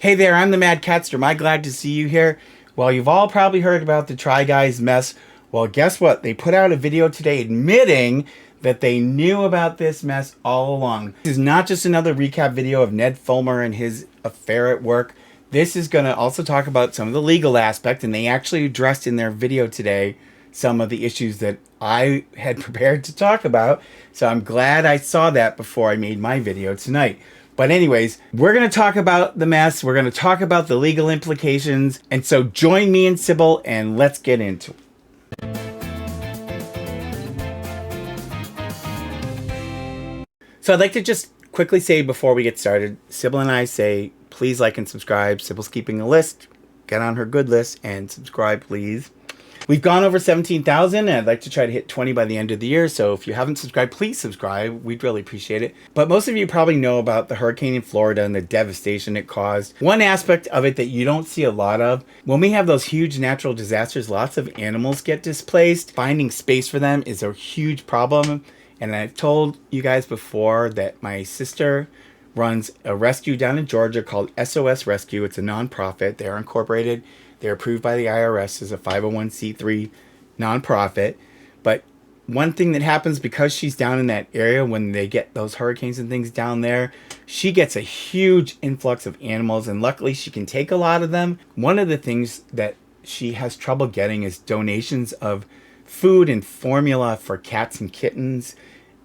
Hey there, I'm the MadCatster. I'm glad to see you here. Well, you've all probably heard about the Try Guys mess. Well, guess what? They put out a video today admitting that they knew about this mess all along. This is not just another recap video of Ned Fulmer and his affair at work. This is going to also talk about some of the legal aspect, and they actually addressed in their video today some of the issues that I had prepared to talk about. So I'm glad I saw that before I made my video tonight. But anyways, we're going to talk about the mess. We're going to talk about the legal implications. And so join me and Sybil and let's get into it. So I'd like to just quickly say before we get started, Sybil and I say, please like and subscribe. Sybil's keeping a list. Get on her good list and subscribe, please. We've gone over 17,000 and I'd like to try to hit 20 by the end of the year. So if you haven't subscribed, please subscribe. We'd really appreciate it. But most of you probably know about the hurricane in Florida and the devastation it caused. One aspect of it that you don't see a lot of, when we have those huge natural disasters, lots of animals get displaced. Finding space for them is a huge problem. And I've told you guys before that my sister runs a rescue down in Georgia called SOS Rescue. It's a nonprofit. They're incorporated. They're approved by the IRS as a 501c3 nonprofit. But one thing that happens because she's down in that area when they get those hurricanes and things down there, she gets a huge influx of animals, and luckily she can take a lot of them. One of the things that she has trouble getting is donations of food and formula for cats and kittens.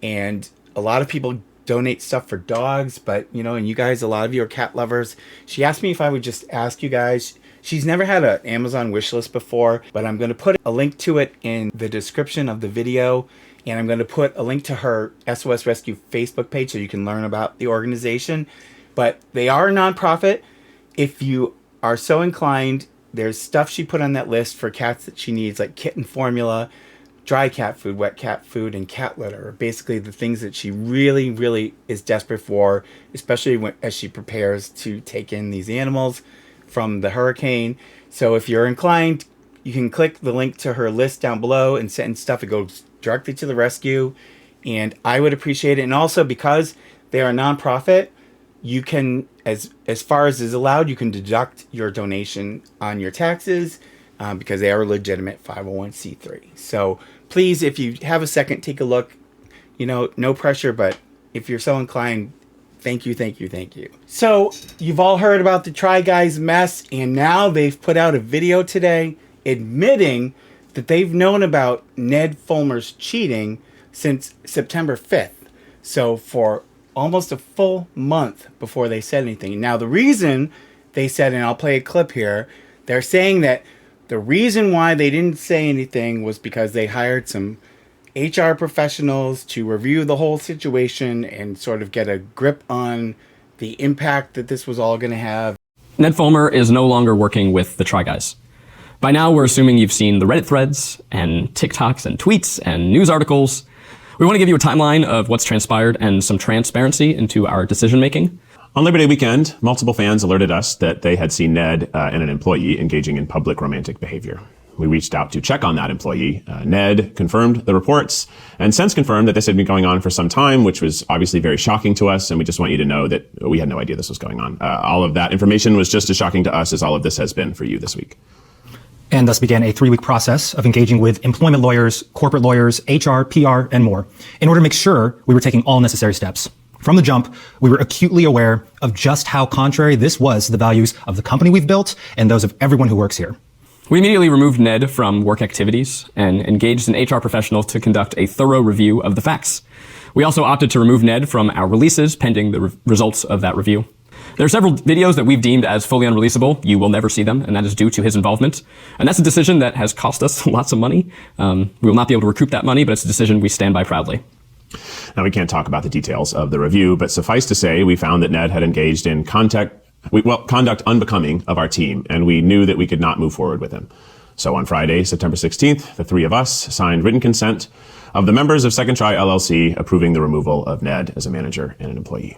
And a lot of people donate stuff for dogs, but you know, and you guys, a lot of you are cat lovers. She asked me if I would just ask you guys. She's never had an Amazon wish list before, but I'm going to put a link to it in the description of the video. And I'm going to put a link to her SOS Rescue Facebook page so you can learn about the organization. But they are a nonprofit. If you are so inclined, there's stuff she put on that list for cats that she needs, like kitten formula, dry cat food, wet cat food, and cat litter. Basically the things that she really, really is desperate for, especially as she prepares to take in these animals from the hurricane. So if you're inclined, you can click the link to her list down below and send stuff. It goes directly to the rescue, and I would appreciate it. And also, because they are a nonprofit, you can, as far as is allowed, you can deduct your donation on your taxes because they are a legitimate 501c3. So please, if you have a second, take a look. You know, no pressure, but if you're so inclined, thank you, thank you, thank you. So you've all heard about the Try Guys mess, and now they've put out a video today admitting that they've known about Ned Fulmer's cheating since September 5th. So for almost a full month before they said anything. Now the reason they said, and I'll play a clip here, they're saying that the reason why they didn't say anything was because they hired some HR professionals to review the whole situation and sort of get a grip on the impact that this was all going to have. Ned Fulmer is no longer working with the Try Guys. By now, we're assuming you've seen the Reddit threads and TikToks and tweets and news articles. We want to give you a timeline of what's transpired and some transparency into our decision making. On Labor Day weekend, multiple fans alerted us that they had seen Ned and an employee engaging in public romantic behavior. We reached out to check on that employee. Ned confirmed the reports and since confirmed that this had been going on for some time, which was obviously very shocking to us. And we just want you to know that we had no idea this was going on. All of that information was just as shocking to us as all of this has been for you this week. And thus began a 3-week process of engaging with employment lawyers, corporate lawyers, HR, PR, and more in order to make sure we were taking all necessary steps. From the jump, we were acutely aware of just how contrary this was to the values of the company we've built and those of everyone who works here. We immediately removed Ned from work activities and engaged an HR professional to conduct a thorough review of the facts. We also opted to remove Ned from our releases pending the results of that review. There are several videos that we've deemed as fully unreleasable. You will never see them, and that is due to his involvement. And that's a decision that has cost us lots of money. We will not be able to recoup that money, but it's a decision we stand by proudly. Now, we can't talk about the details of the review, but suffice to say, we found that Ned had engaged in conduct unbecoming of our team, and we knew that we could not move forward with him. So on Friday, September 16th, the three of us signed written consent of the members of Second Try LLC approving the removal of Ned as a manager and an employee.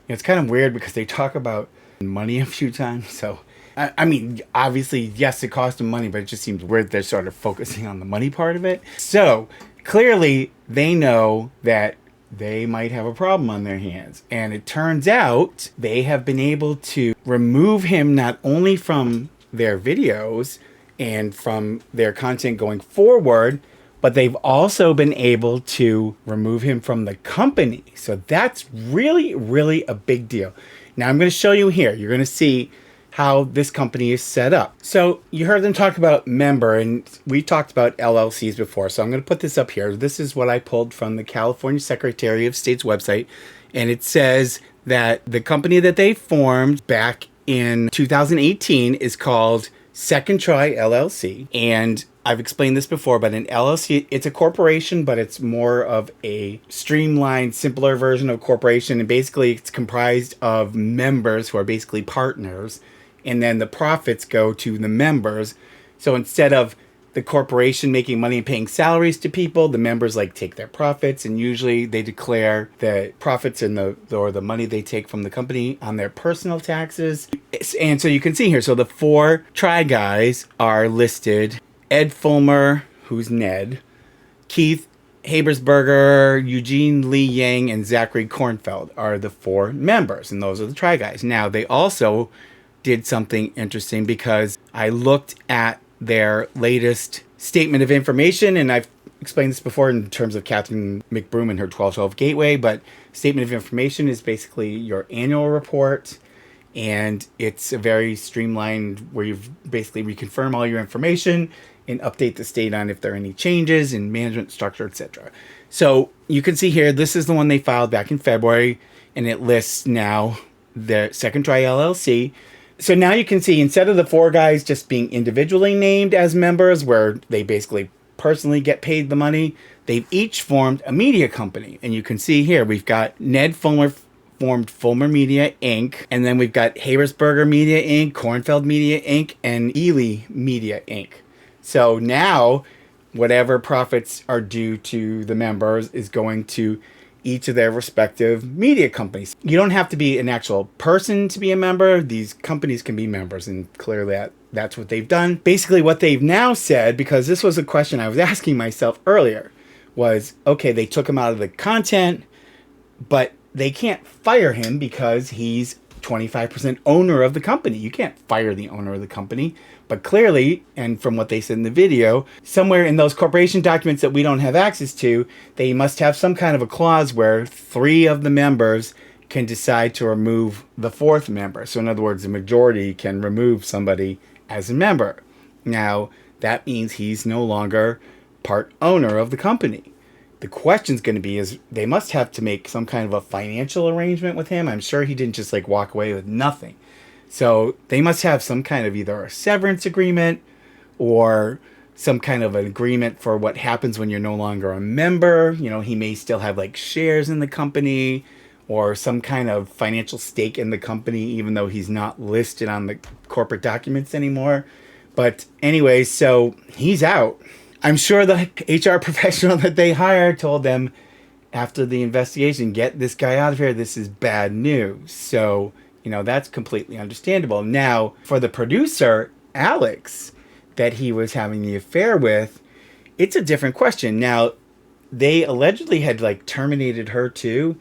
It's kind of weird because they talk about money a few times. So, I mean, obviously, yes, it cost them money, but it just seems weird they're sort of focusing on the money part of it. So clearly they know that they might have a problem on their hands. And it turns out they have been able to remove him not only from their videos and from their content going forward, but they've also been able to remove him from the company. So that's really, really a big deal. Now I'm going to show you here. You're going to see how this company is set up. So you heard them talk about member, and we talked about LLCs before. So I'm going to put this up here. This is what I pulled from the California Secretary of State's website. And it says that the company that they formed back in 2018 is called Second Try LLC. And I've explained this before, but an LLC, it's a corporation, but it's more of a streamlined, simpler version of corporation. And basically it's comprised of members who are basically partners. And then the profits go to the members. So instead of the corporation making money and paying salaries to people, the members like take their profits, and usually they declare the profits and the money they take from the company on their personal taxes. And so you can see here, so the 4 try guys are listed: Ed Fulmer, who's Ned, Keith Habersberger, Eugene Lee Yang, and Zachary Kornfeld are the 4 members, and those are the try guys. Now they also did something interesting, because I looked at their latest statement of information, and I've explained this before in terms of Catherine McBroom and her 1212 Gateway, but statement of information is basically your annual report, and it's a very streamlined where you've basically reconfirm all your information and update the state on if there are any changes in management structure, etc. So you can see here, this is the one they filed back in February, and it lists now the Second Try LLC. So now you can see, instead of the 4 guys just being individually named as members, where they basically personally get paid the money, they've each formed a media company. And you can see here, we've got Ned Fulmer formed Fulmer Media Inc. And then we've got Habersberger Media Inc., Kornfeld Media Inc., and Ely Media Inc. So now, whatever profits are due to the members is going to each of their respective media companies. You don't have to be an actual person to be a member. These companies can be members, and clearly that's what they've done. Basically what they've now said, because this was a question I was asking myself earlier, was, okay, they took him out of the content, but they can't fire him because he's 25% owner of the company. You can't fire the owner of the company. But clearly, and from what they said in the video, somewhere in those corporation documents that we don't have access to, they must have some kind of a clause where 3 of the members can decide to remove the 4th member. So in other words, the majority can remove somebody as a member. Now, that means he's no longer part owner of the company. The question's going to be, is they must have to make some kind of a financial arrangement with him. I'm sure he didn't just like walk away with nothing. So they must have some kind of either a severance agreement or some kind of an agreement for what happens when you're no longer a member. You know, he may still have like shares in the company or some kind of financial stake in the company, even though he's not listed on the corporate documents anymore. But anyway, so he's out. I'm sure the HR professional that they hired told them after the investigation, get this guy out of here. This is bad news. So, you know, that's completely understandable. Now, for the producer, Alex, that he was having the affair with, it's a different question. Now, they allegedly had like terminated her too,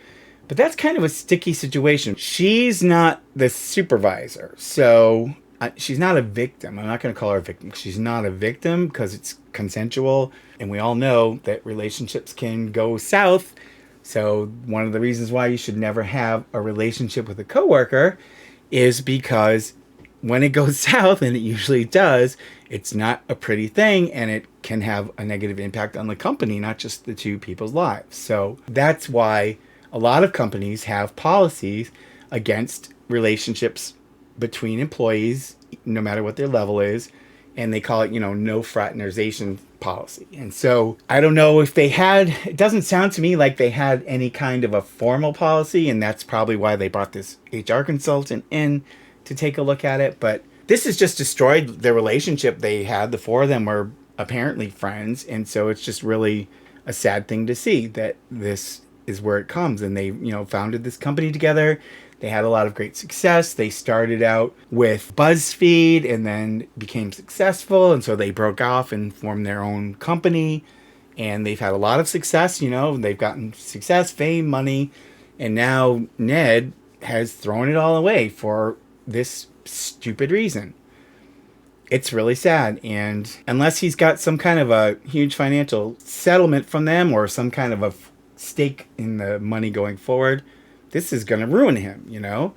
but that's kind of a sticky situation. She's not the supervisor, so she's not a victim. I'm not going to call her a victim. She's not a victim because it's consensual, and we all know that relationships can go south. So one of the reasons why you should never have a relationship with a coworker is because when it goes south, and it usually does, it's not a pretty thing, and it can have a negative impact on the company, not just the 2 people's lives. So that's why a lot of companies have policies against relationships between employees, no matter what their level is, and they call it, you know, no fraternization policy. And so I don't know if they had, it doesn't sound to me like they had any kind of a formal policy, and that's probably why they brought this HR consultant in to take a look at it. But this has just destroyed the relationship they had. The 4 of them were apparently friends, and so it's just really a sad thing to see that this is where it comes. And they, you know, founded this company together. They had a lot of great success. They started out with BuzzFeed and then became successful. And so they broke off and formed their own company. and they've had a lot of success. You know, they've gotten success, fame, money, and now Ned has thrown it all away for this stupid reason. It's really sad, and unless he's got some kind of a huge financial settlement from them or some kind of a stake in the money going forward, this is going to ruin him, you know?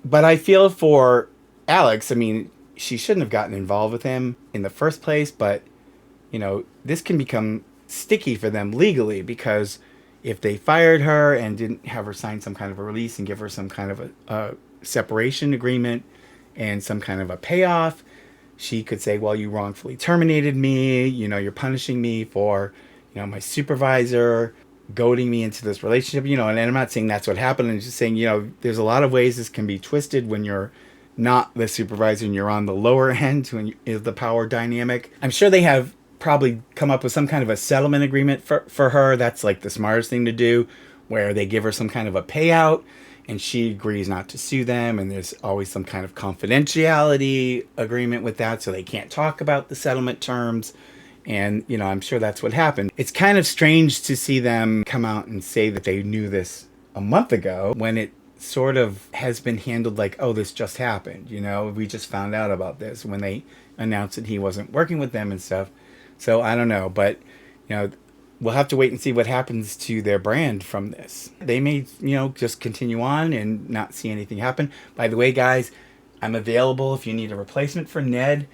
But I feel for Alex. I mean, she shouldn't have gotten involved with him in the first place, but, you know, this can become sticky for them legally, because if they fired her and didn't have her sign some kind of a release and give her some kind of a separation agreement and some kind of a payoff, she could say, well, you wrongfully terminated me. You know, you're punishing me for, you know, my supervisor goading me into this relationship, you know, and I'm not saying that's what happened. I'm just saying, you know, there's a lot of ways this can be twisted when you're not the supervisor and you're on the lower end when is the power dynamic. I'm sure they have probably come up with some kind of a settlement agreement for her. That's like the smartest thing to do, where they give her some kind of a payout and she agrees not to sue them, and there's always some kind of confidentiality agreement with that, so they can't talk about the settlement terms. And, you know, I'm sure that's what happened. It's kind of strange to see them come out and say that they knew this a month ago when it sort of has been handled like, oh, this just happened. You know, we just found out about this when they announced that he wasn't working with them and stuff. So I don't know, but, you know, we'll have to wait and see what happens to their brand from this. They may, you know, just continue on and not see anything happen. By the way, guys, I'm available if you need a replacement for Ned.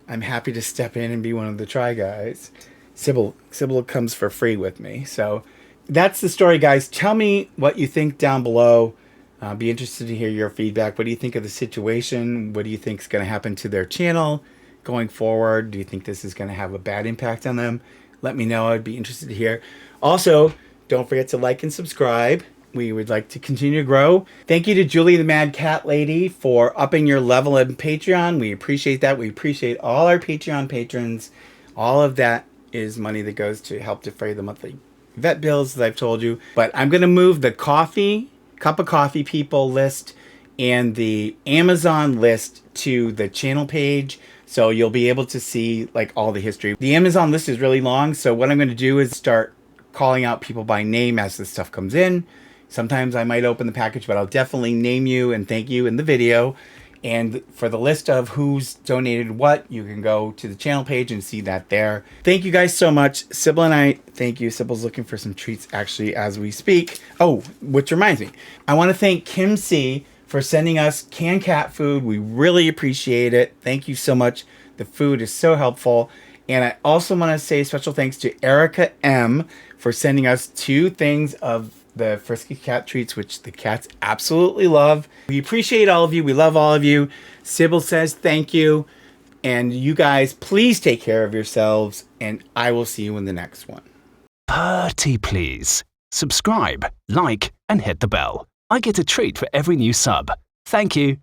I'm happy to step in and be one of the try guys. Sybil comes for free with me. So that's the story, guys. Tell me what you think down below. Be interested to hear your feedback. What do you think of the situation? What do you think is going to happen to their channel going forward? Do you think this is going to have a bad impact on them? Let me know. I'd be interested to hear. Also, don't forget to like and subscribe. We would like to continue to grow. Thank you to Julie the Mad Cat Lady for upping your level in Patreon. We appreciate that. We appreciate all our Patreon patrons. All of that is money that goes to help defray the monthly vet bills, as I've told you. But I'm going to move the cup of coffee people list and the Amazon list to the channel page, so you'll be able to see like all the history. The Amazon list is really long, so what I'm going to do is start calling out people by name as this stuff comes in. Sometimes I might open the package, but I'll definitely name you and thank you in the video. And for the list of who's donated what, you can go to the channel page and see that there. Thank you guys so much. Sybil and I, thank you. Sybil's looking for some treats actually as we speak. Oh, which reminds me, I want to thank Kim C for sending us canned cat food. We really appreciate it. Thank you so much. The food is so helpful. And I also want to say special thanks to Erica M for sending us 2 things of the Frisky Cat treats, which the cats absolutely love. We appreciate all of you. We love all of you. Sybil says thank you. And you guys, please take care of yourselves. And I will see you in the next one. Pretty please. Subscribe, like, and hit the bell. I get a treat for every new sub. Thank you.